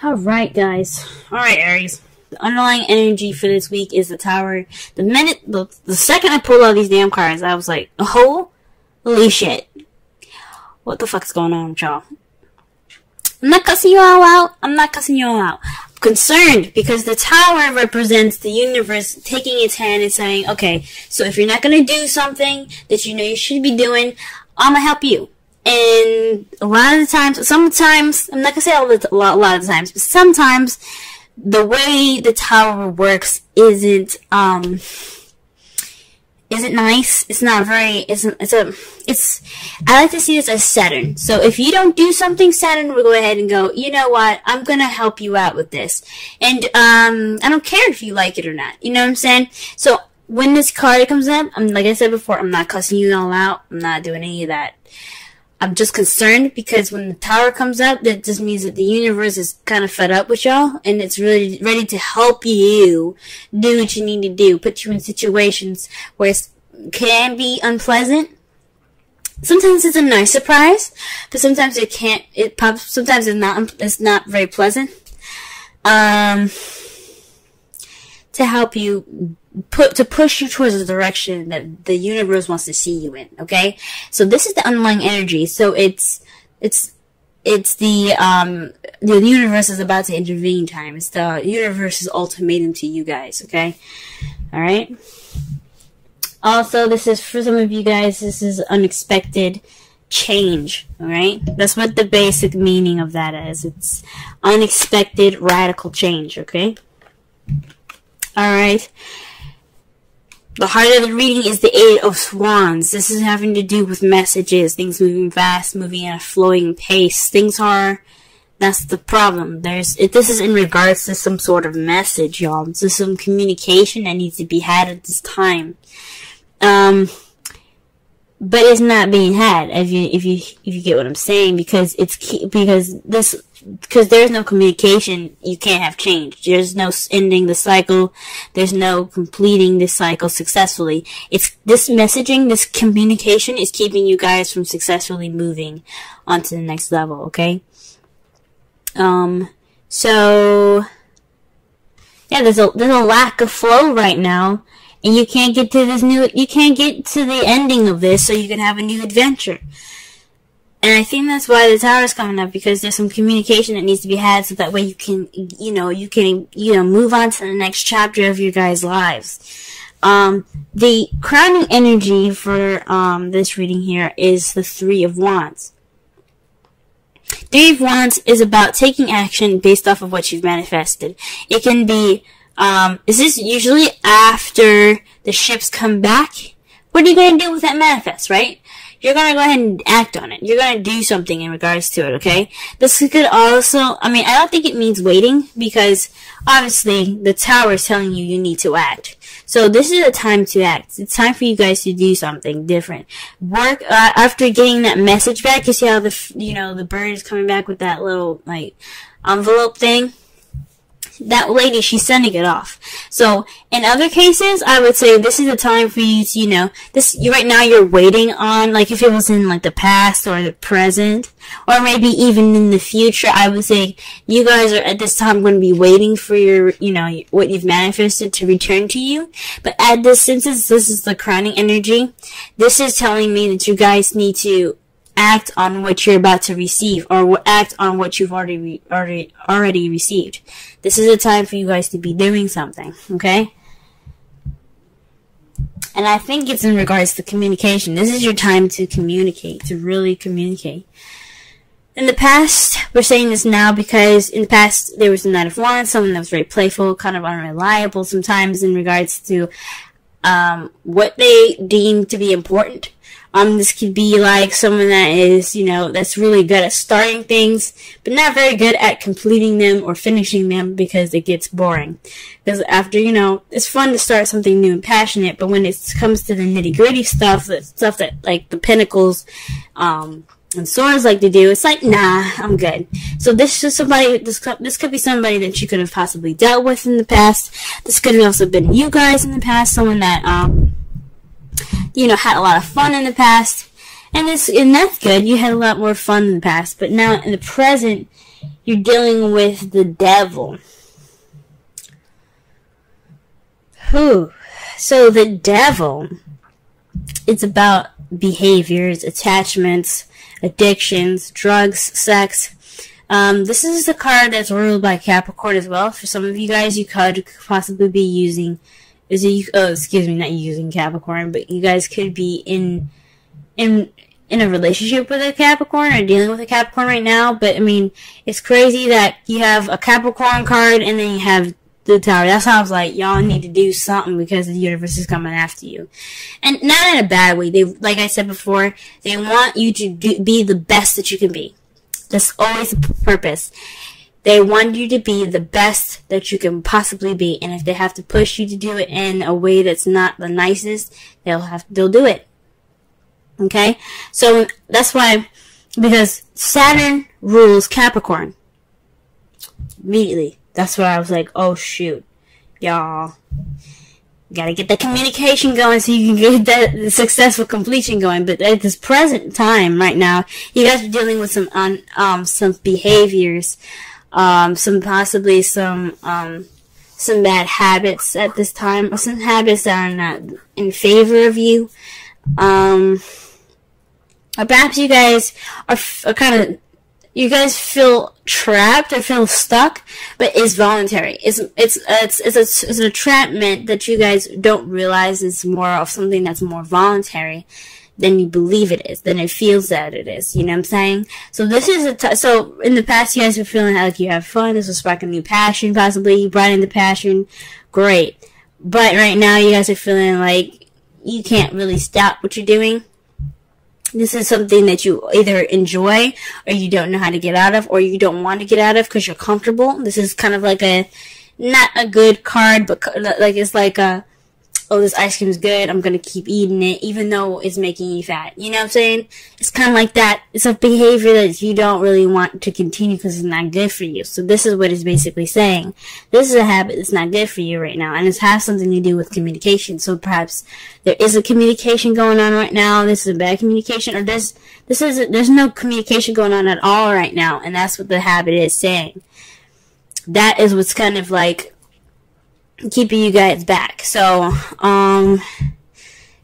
Alright, guys. Alright, Aries. The underlying energy for this week is the Tower. The second I pulled all these damn cards, I was like, holy shit. What the fuck's going on with y'all? I'm not cussing you all out. I'm concerned because the Tower represents the universe taking its hand and saying, okay, so if you're not going to do something that you know you should be doing, I'm going to help you. And a lot of the times, sometimes, I'm not going to say a lot of the times, but sometimes the way the Tower works isn't nice. It's not very, I like to see this as Saturn. So if you don't do something, Saturn will go ahead and go, you know what, I'm gonna help you out with this. And, I don't care if you like it or not. You know what I'm saying? So when this card comes up, like I said before, I'm not cussing you all out. I'm not doing any of that. I'm just concerned because when the Tower comes up, that just means that the universe is kind of fed up with y'all, and it's really ready to help you do what you need to do, put you in situations where it can be unpleasant. Sometimes it's a nice surprise, but sometimes it can't. Sometimes it's not very pleasant. To help you to push you towards the direction that the universe wants to see you in, okay? So this is the underlying energy. So it's the universe is about to intervene time. It's the universe's ultimatum to you guys, okay? Alright? Also, this is, for some of you guys, this is unexpected change, alright? That's what the basic meaning of that is. It's unexpected radical change, okay? Alright? The heart of the reading is the Eight of Swands. This is having to do with messages, things moving fast, moving at a flowing pace. That's the problem. This is in regards to some sort of message, y'all. This is some communication that needs to be had at this time. But it's not being had, if you get what I'm saying, because there's no communication, you can't have change. There's no ending the cycle. There's no completing this cycle successfully. It's this messaging, this communication is keeping you guys from successfully moving on to the next level, okay? So yeah, there's a lack of flow right now, and you can't get to the ending of this so you can have a new adventure. And I think that's why the Tower is coming up, because there's some communication that needs to be had so that way you can move on to the next chapter of your guys' lives. The crowning energy for, this reading here is the Three of Wands. Three of Wands is about taking action based off of what you've manifested. It can be, is this usually after the ships come back? What are you going to do with that manifest, right? You're going to go ahead and act on it. You're going to do something in regards to it, okay? This could also, I don't think it means waiting, because obviously the Tower is telling you need to act. So this is a time to act. It's time for you guys to do something different. Work, after getting that message back, you see how the bird is coming back with that little, envelope thing? That lady, she's sending it off. So, in other cases, I would say this is a time for you to, right now you're waiting on, if it was in, the past or the present, or maybe even in the future, I would say you guys are at this time going to be waiting for your, what you've manifested to return to you. But since this is the crowning energy, this is telling me that you guys need to act on what you're about to receive, or act on what you've already received. This is a time for you guys to be doing something, okay? And I think it's in regards to communication. This is your time to communicate, to really communicate. In the past, we're saying this now because in the past there was a Knight of Wands, someone that was very playful, kind of unreliable sometimes in regards to what they deem to be important. This could be someone that is, that's really good at starting things, but not very good at completing them or finishing them because it gets boring. Because after, it's fun to start something new and passionate, but when it comes to the nitty-gritty stuff, the stuff that, the Pentacles, and Swords like to do, it's nah, I'm good. So this is somebody, this could be somebody that you could have possibly dealt with in the past. This could have also been you guys in the past, someone that, had a lot of fun in the past, and that's good. You had a lot more fun in the past, but now in the present, you're dealing with the devil. Whew. So the devil, it's about behaviors, attachments, addictions, drugs, sex. This is a card that's ruled by Capricorn as well. For some of you guys, you could possibly be using, not using Capricorn, but you guys could be in a relationship with a Capricorn or dealing with a Capricorn right now. But I mean, it's crazy that you have a Capricorn card and then you have the Tower. That's how I was like, y'all need to do something because the universe is coming after you. And not in a bad way. They, like I said before, they want you to be the best that you can be. That's always the purpose. They want you to be the best that you can possibly be. And if they have to push you to do it in a way that's not the nicest, they'll do it. Okay? So that's why, because Saturn rules Capricorn. Immediately. That's why I was like, oh shoot, y'all, gotta get the communication going so you can get that successful completion going. But at this present time, right now, you guys are dealing with some behaviors, some bad habits at this time, or some habits that are not in favor of you. Or perhaps you guys are kind of, you guys feel trapped or feel stuck, but it's voluntary. It's an entrapment that you guys don't realize is more of something that's more voluntary than you believe it is, than it feels that it is. You know what I'm saying? So this is so in the past you guys were feeling like you have fun. This will spark a new passion, possibly. You brought in the passion. Great. But right now you guys are feeling like you can't really stop what you're doing. This is something that you either enjoy or you don't know how to get out of, or you don't want to get out of because you're comfortable. This is kind of like not a good card, but like it's like oh, this ice cream is good, I'm going to keep eating it, even though it's making you fat. You know what I'm saying? It's kind of like that. It's a behavior that you don't really want to continue because it's not good for you. So this is what it's basically saying. This is a habit that's not good for you right now, and it has something to do with communication. So perhaps there is a communication going on right now. This is a bad communication, or there's no communication going on at all right now, and that's what the habit is saying. That is what's kind of like keeping you guys back. So, and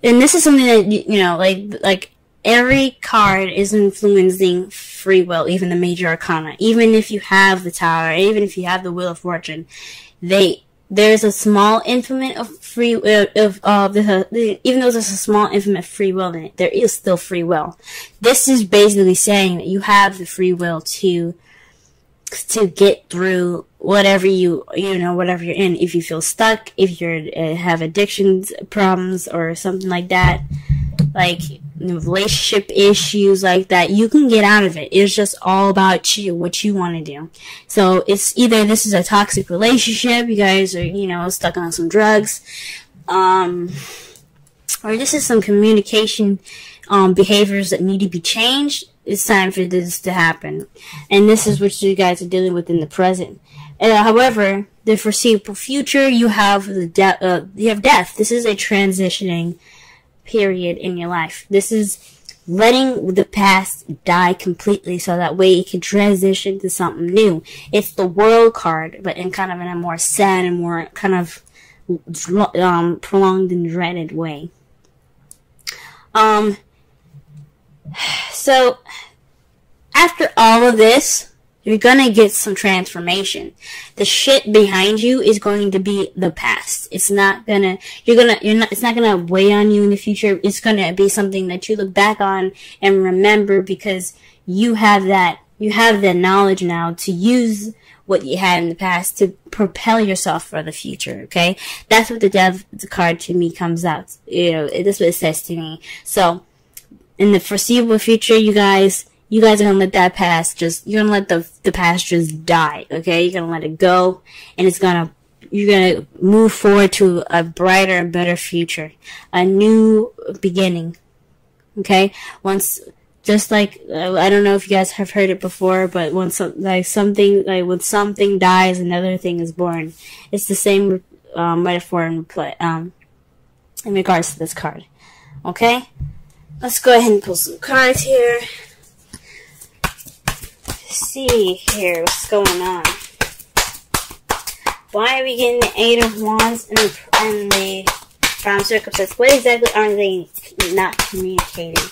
this is something that, you know, like every card is influencing free will, even the major arcana. Even if you have the Tower, even if you have the Wheel of Fortune, there's a small influence of free even though there's a small influence of free will in it, there is still free will. This is basically saying that you have the free will to get through whatever whatever you're in. If you feel stuck, if you have addictions problems or something like that, like relationship issues like that, you can get out of it. It's just all about you, what you want to do. So it's either this is a toxic relationship, you guys are, stuck on some drugs, or this is some communication behaviors that need to be changed. It's time for this to happen. And this is what you guys are dealing with in the present. However, the foreseeable future, you have death. This is a transitioning period in your life. This is letting the past die completely so that way it can transition to something new. It's the World card, but in kind of in a more sad and more kind of prolonged and dreaded way. So, after all of this, you're gonna get some transformation. The shit behind you is going to be the past. It's not gonna, it's not gonna weigh on you in the future. It's gonna be something that you look back on and remember because you have that knowledge now to use what you had in the past to propel yourself for the future, okay? That's what the card to me comes out. That's what it says to me. So, in the foreseeable future, you guys are gonna let that past you're gonna let the past just die, okay? You're gonna let it go, and you're gonna move forward to a brighter and better future, a new beginning, okay? Just like, I don't know if you guys have heard it before, but when something dies, another thing is born. It's the same metaphor in regards to this card, okay? Let's go ahead and pull some cards here. see here what's going on. Why are we getting the Eight of Wands and the Prime Circumstance? What exactly are they not communicating?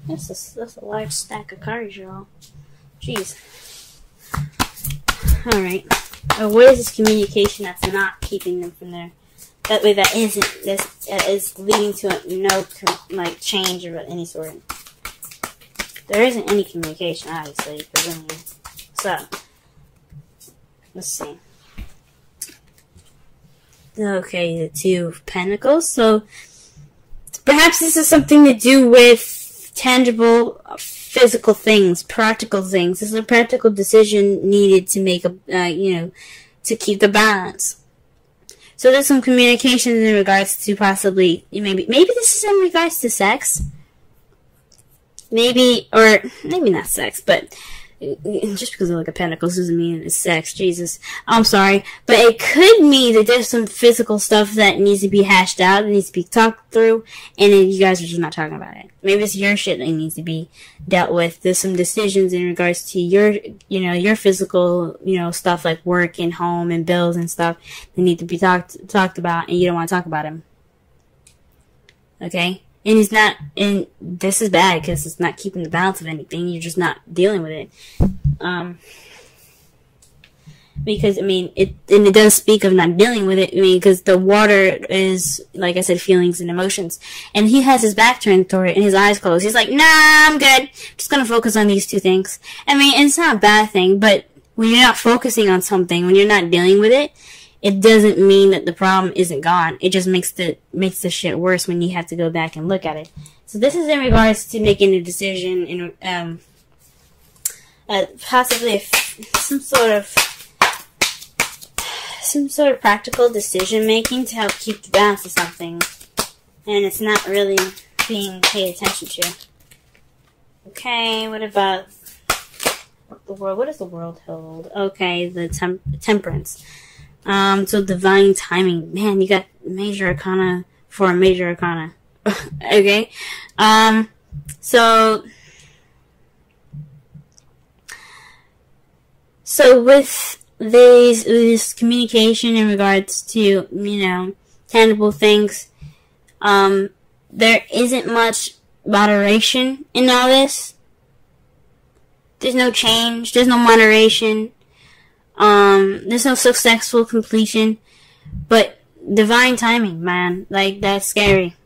That's a large stack of cards, y'all. Jeez. Alright. What is this communication that's not keeping them from there? That way that is leading to no change of any sort. There isn't any communication, obviously. So, let's see. Okay, the Two of Pentacles. So, perhaps this is something to do with tangible, physical things, practical things. This is a practical decision needed to make to keep the balance. So there's some communication in regards to possibly, maybe this is in regards to sex. Maybe not sex, but just because I look at pentacles doesn't mean it's sex. Jesus. I'm sorry. But it could mean that there's some physical stuff that needs to be hashed out, that needs to be talked through, and then you guys are just not talking about it. Maybe it's your shit that needs to be dealt with. There's some decisions in regards to your physical, stuff like work and home and bills and stuff that need to be talked about, and you don't want to talk about them. Okay? And this is bad because it's not keeping the balance of anything. You're just not dealing with it. Because, it does speak of not dealing with it. Because the water is, like I said, feelings and emotions. And he has his back turned toward it and his eyes closed. He's like, nah, I'm good. Just gonna focus on these two things. It's not a bad thing, but when you're not focusing on something, when you're not dealing with it, it doesn't mean that the problem isn't gone. It just makes the shit worse when you have to go back and look at it. So this is in regards to making a decision in possibly some sort of practical decision making to help keep the balance of something, and it's not really being paid attention to. Okay, what about the world? What does the world hold? Okay, the temperance. So divine timing. Man, you got major arcana for a major arcana. Okay. So with this communication in regards to, tangible things, there isn't much moderation in all this. There's no change. There's no moderation. There's no successful completion, but divine timing, man, that's scary.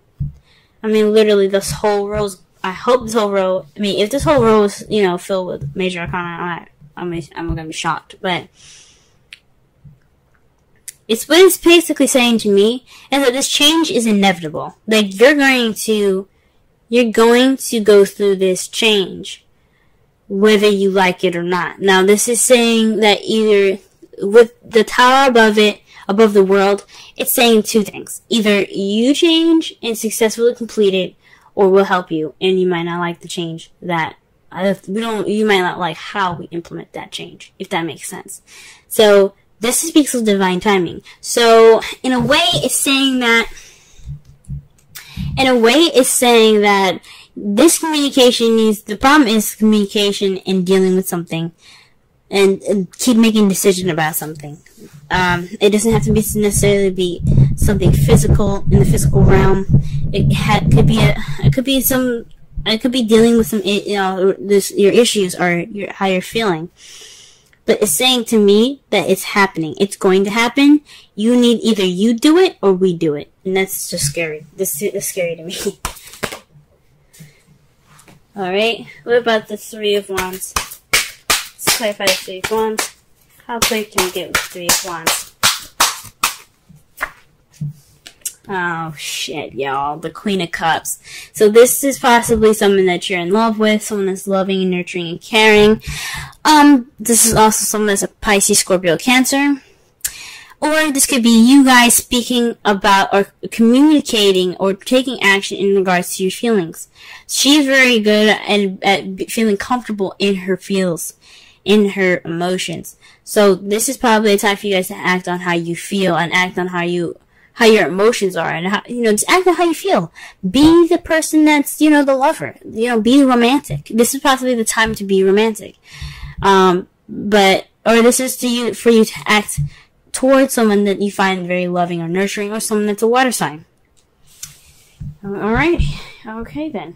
Literally, this whole row, I hope this whole row, if this whole row is, filled with major arcana, I'm gonna be shocked, but what it's basically saying to me is that this change is inevitable. You're going to go through this change, whether you like it or not. Now, this is saying that either with the tower above the world, it's saying two things. Either you change and successfully complete it, or we'll help you, and you might not like the change that you might not like how we implement that change, if that makes sense. So this speaks of divine timing. So in a way, it's saying that this communication the problem is communication and dealing with something and keep making decisions about something. It doesn't have to necessarily be something physical in the physical realm. It could be dealing with some, your issues or how you're feeling. But it's saying to me that it's happening. It's going to happen. Either you do it or we do it. And that's just scary. That's scary to me. Alright, what about the Three of Wands? Let's clarify the Three of Wands. How clear can we get with the Three of Wands? Oh, shit, y'all. The Queen of Cups. So this is possibly someone that you're in love with, someone that's loving and nurturing and caring. This is also someone that's a Pisces, Scorpio, Cancer. Or this could be you guys speaking about or communicating or taking action in regards to your feelings. She's very good at feeling comfortable in her feels, in her emotions. So this is probably a time for you guys to act on how you feel and act on how how your emotions are, and how, just act out how you feel. Be the person that's, the lover. Be romantic. This is possibly the time to be romantic. Or this is for you to act towards someone that you find very loving or nurturing, or someone that's a water sign. Alright. Okay then.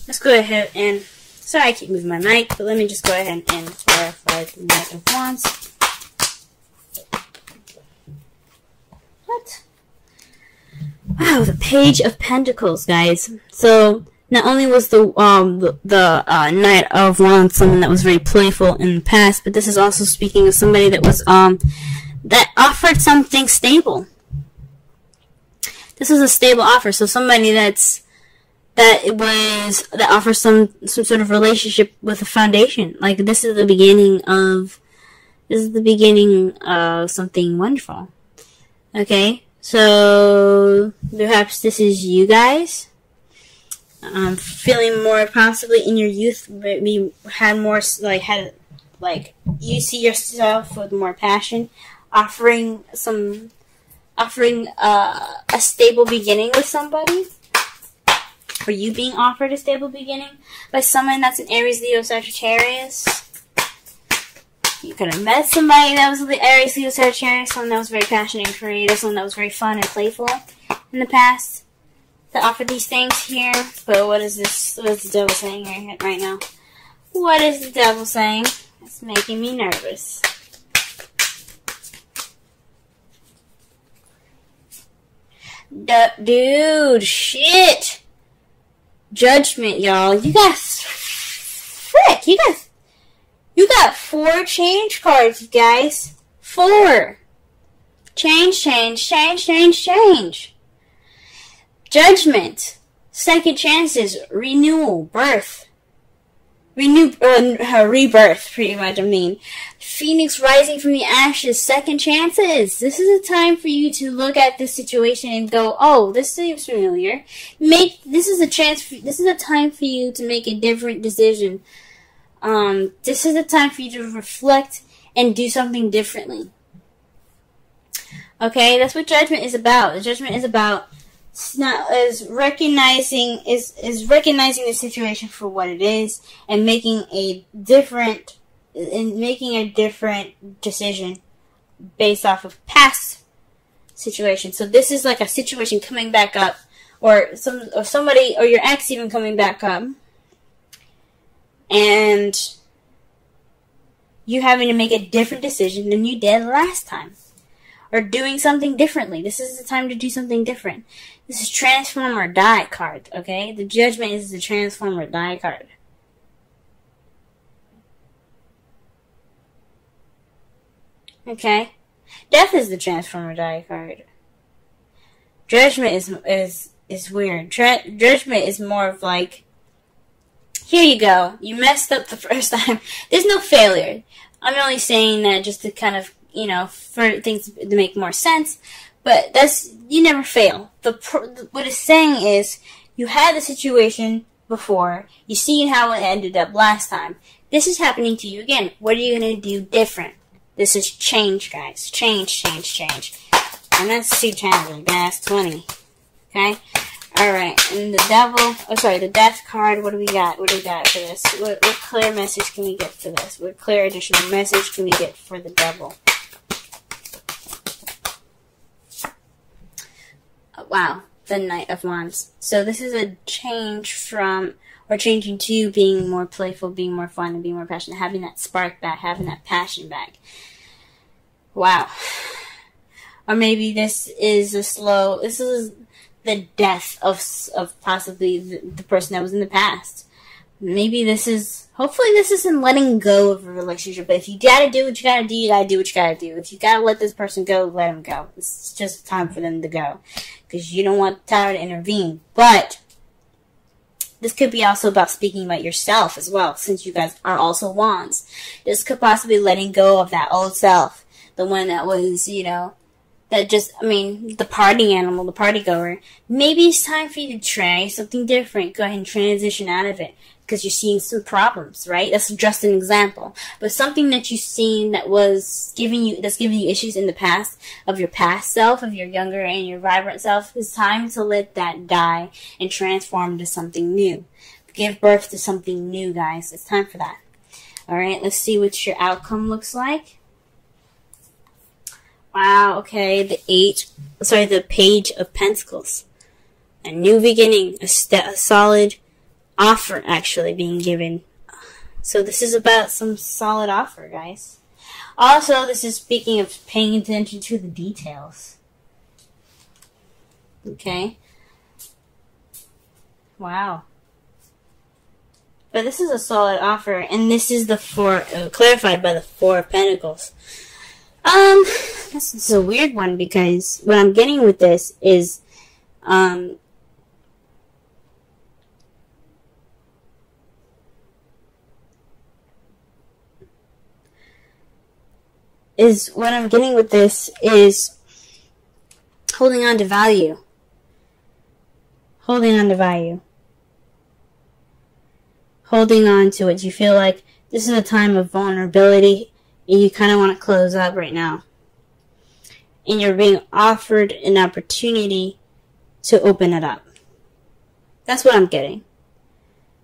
Let's go ahead and, sorry I keep moving my mic, but let me just go ahead and clarify the Knight of Wands. What? Wow, the Page of Pentacles, guys. So, not only was the Knight of Wands someone that was very playful in the past, but this is also speaking of somebody that was, that offered something stable. This is a stable offer, so somebody that offers some sort of relationship with a foundation. Like, this is the beginning of something wonderful. Okay, so perhaps this is you guys. Feeling more possibly in your youth, maybe you see yourself with more passion, offering a stable beginning with somebody. For you being offered a stable beginning by someone that's an Aries, Leo, Sagittarius. You could have met somebody that was the Aries, Leo, Sagittarius, someone that was very passionate and creative, someone that was very fun and playful in the past, that offered these things here. But what is this? What is the devil saying right now? What is the devil saying? It's making me nervous. Dude, shit. Judgment, y'all. You got 4 change cards, you guys. 4. Change. Judgment. Second chances. Renewal. Birth. Rebirth, pretty much, Phoenix rising from the ashes. Second chances. This is a time for you to look at this situation and go, oh, this seems familiar. This is a time for you to make a different decision. This is a time for you to reflect and do something differently. Okay, that's what judgment is about. The judgment is about recognizing the situation for what it is and making a different decision based off of past situations. So this is like a situation coming back up, or somebody or your ex even coming back up, and you having to make a different decision than you did last time. Or doing something differently. This is the time to do something different. This is Transform or Die card, okay? The Judgment is the Transform or Die card. Okay? Death is the Transform or Die card. Judgment is weird. Judgment is more of like, here you go. You messed up the first time. There's no failure. I'm only saying that just to kind of, for things to make more sense, but you never fail. What it's saying is, you had the situation before, you seen how it ended up last time. This is happening to you again. What are you going to do different? This is change, guys. Change. And that's 2 times, that's 20. Okay? Alright, and the Death card, what do we got? What do we got for this? What clear message can we get for this? What clear additional message can we get for the Devil? Wow, the Knight of Wands. So this is a change from, or changing to being more playful, being more fun, and being more passionate, having that spark back, having that passion back. Wow. Or maybe this is the death of possibly the person that was in the past. Maybe hopefully this isn't letting go of a relationship, but if you gotta do what you gotta do, you gotta do what you gotta do. If you gotta let this person go, let them go. It's just time for them to go. Because you don't want the tower to intervene. But this could be also about speaking about yourself as well, since you guys are also wands. This could possibly letting go of that old self. The one that was, that just, I mean, the party animal, the party goer, maybe it's time for you to try something different. Go ahead and transition out of it because you're seeing some problems, right? That's just an example. But something that you've seen that was that's giving you issues in the past, of your past self, of your younger and your vibrant self, it's time to let that die and transform into something new. Give birth to something new, guys. It's time for that. Alright, let's see what your outcome looks like. Wow, okay, the Page of Pentacles. A new beginning, a solid offer actually being given. So this is about some solid offer, guys. Also, this is speaking of paying attention to the details. Okay. Wow. But this is a solid offer, and this is the clarified by the Four of Pentacles. This is a weird one because what I'm getting with this is, holding on to value. Holding on to value. Holding on to it. You feel like this is a time of vulnerability and you kind of want to close up right now. And you're being offered an opportunity to open it up. That's what I'm getting.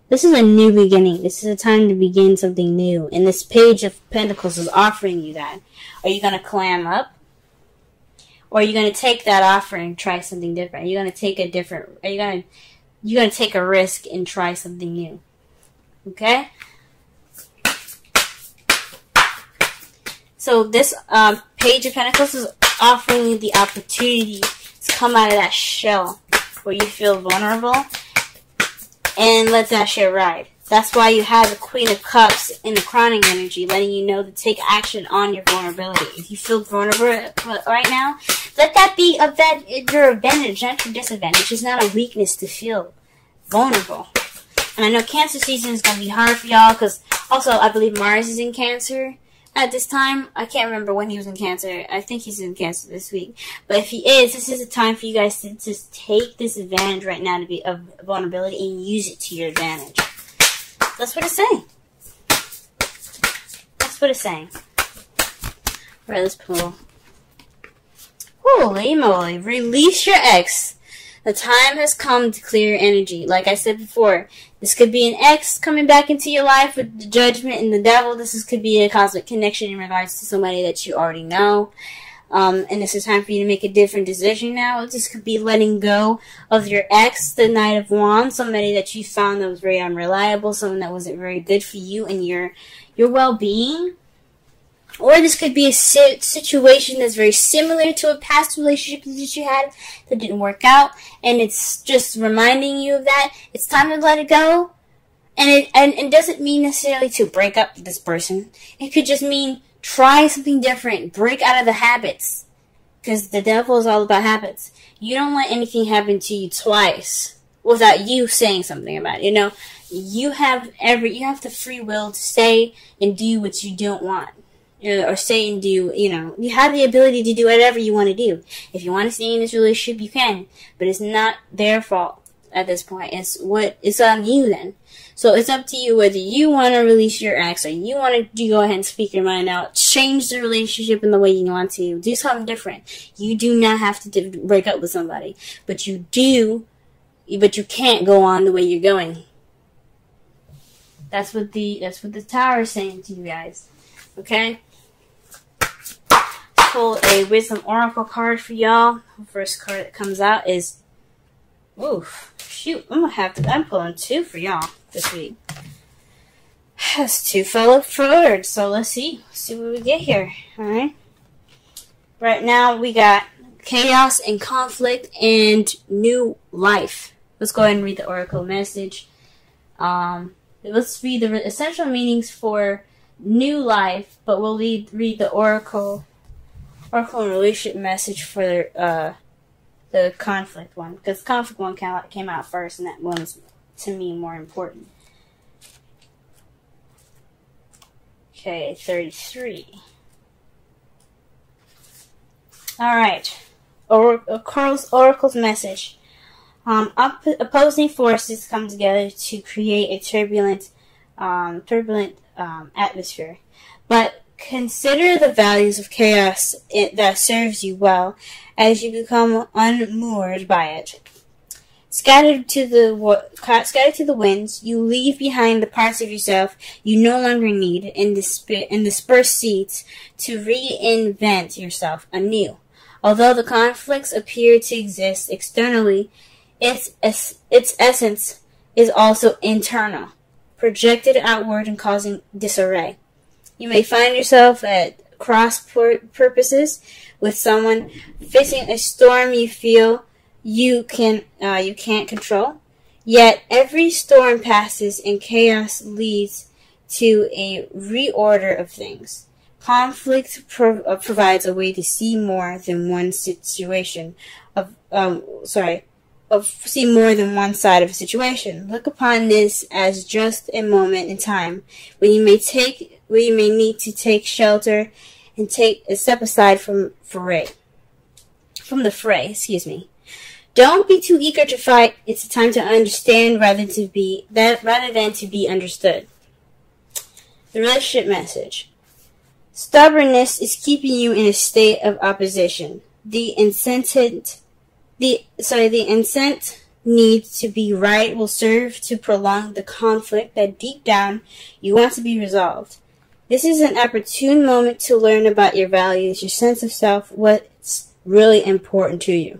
This is a new beginning. This is a time to begin something new. And this Page of Pentacles is offering you that. Are you going to clam up? Or are you going to take that offer and try something different? Are you going to take you're going to take a risk and try something new? Okay? So this Page of Pentacles is offering you the opportunity to come out of that shell where you feel vulnerable and let that shit ride. That's why you have the Queen of Cups in the crowning energy, letting you know to take action on your vulnerability. If you feel vulnerable right now, let that be your advantage, not your disadvantage. It's not a weakness to feel vulnerable. And I know Cancer season is going to be hard for y'all because also I believe Mars is in Cancer at this time. I can't remember when he was in Cancer. I think he's in Cancer this week. But if he is, this is a time for you guys to just take this advantage right now to be of vulnerability and use it to your advantage. That's what it's saying. That's what it's saying. Alright, let's pull. Holy moly. Release your ex. The time has come to clear energy. Like I said before, this could be an ex coming back into your life with the Judgment and the Devil. Could be a cosmic connection in regards to somebody that you already know. And this is time for you to make a different decision now. This could be letting go of your ex, the Knight of Wands, somebody that you found that was very unreliable, someone that wasn't very good for you and your well-being. Or this could be a situation that's very similar to a past relationship that you had that didn't work out, and it's just reminding you of that. It's time to let it go. And it doesn't mean necessarily to break up with this person. It could just mean try something different. Break out of the habits. Because the Devil is all about habits. You don't let anything happen to you twice without you saying something about it. You know, you have the free will to say and do what you don't want. Or say and do, you have the ability to do whatever you want to do. If you want to stay in this relationship, you can. But it's not their fault at this point. It's on you then. So it's up to you whether you want to release your ex or you want to go ahead and speak your mind out. Change the relationship in the way you want to. Do something different. You do not have to break up with somebody. But you can't go on the way you're going. That's what the Tower is saying to you guys. Okay? Pull a Wisdom Oracle card for y'all. The first card that comes out is, oof, shoot, I'm pulling two for y'all this week. That's two fell forward, so let's see what we get here. Alright. Right now we got chaos and conflict and new life. Let's go ahead and read the Oracle message. Let's read the essential meanings for new life, but we'll read the Oracle and relationship message for the conflict one, because the conflict one came out first, and that one's to me more important. Okay, 33. Alright. Oracle's message. Opposing forces come together to create a turbulent atmosphere. But consider the values of chaos that serves you well as you become unmoored by it. Scattered to the winds, you leave behind the parts of yourself you no longer need and disperse seeds to reinvent yourself anew. Although the conflicts appear to exist externally, its essence is also internal, projected outward and causing disarray. You may find yourself at cross purposes with someone facing a storm you feel you can't control. Yet every storm passes and chaos leads to a reorder of things. Conflict provides a way to see more than one situation see more than one side of a situation. Look upon this as just a moment in time when you may need to take shelter and take a step aside from the fray. Excuse me. Don't be too eager to fight. It's a time to understand rather than to be understood. The relationship message. Stubbornness is keeping you in a state of opposition. The incent need to be right will serve to prolong the conflict that deep down you want to be resolved. This is an opportune moment to learn about your values, your sense of self, what's really important to you.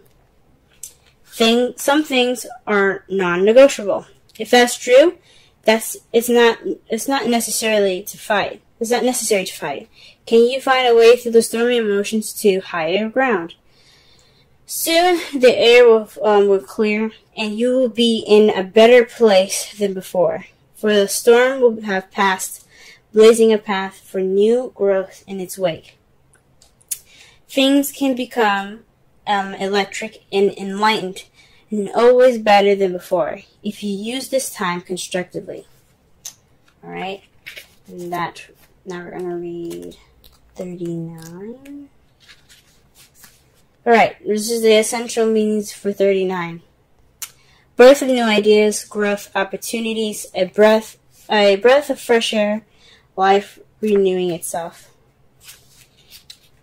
Some things are non-negotiable. If that's true, it's not necessary to fight. It's not necessary to fight. Can you find a way through the stormy emotions to higher ground? Soon the air will clear, and you will be in a better place than before. For the storm will have passed, blazing a path for new growth in its wake. Things can become electric and enlightened, and always better than before, if you use this time constructively. Alright, now we're going to read 39. Alright, this is the essential meanings for 39. Birth of new ideas, growth, opportunities, a breath of fresh air, life renewing itself.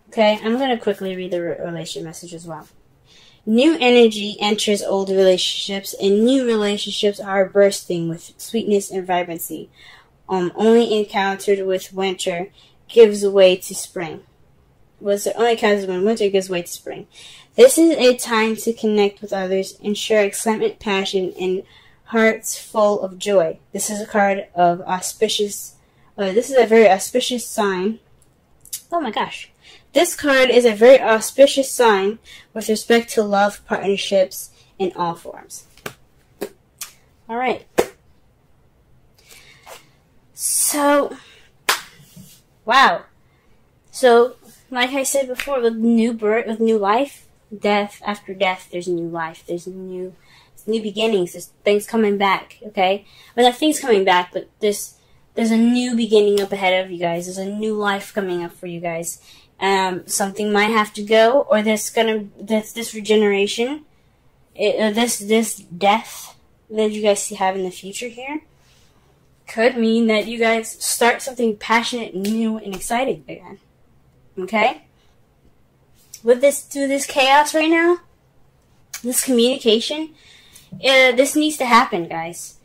Okay, I'm going to quickly read the relationship message as well. New energy enters old relationships, and new relationships are bursting with sweetness and vibrancy. Only encountered with winter gives way to spring. Only encountered when winter gives way to spring. This is a time to connect with others and share excitement, passion, and hearts full of joy. This is a card of auspicious. This is a very auspicious sign. Oh my gosh. This card is a very auspicious sign with respect to love partnerships in all forms. Alright. So, wow. So, like I said before, with new birth, with new life, death after death, there's new life. There's new beginnings. There's things coming back, okay? Well, not things coming back, but there's a new beginning up ahead of you guys. There's a new life coming up for you guys. Something might have to go, or this regeneration, this death that you guys have in the future here could mean that you guys start something passionate, new, and exciting again. Okay? Through this chaos right now, this communication, this needs to happen, guys.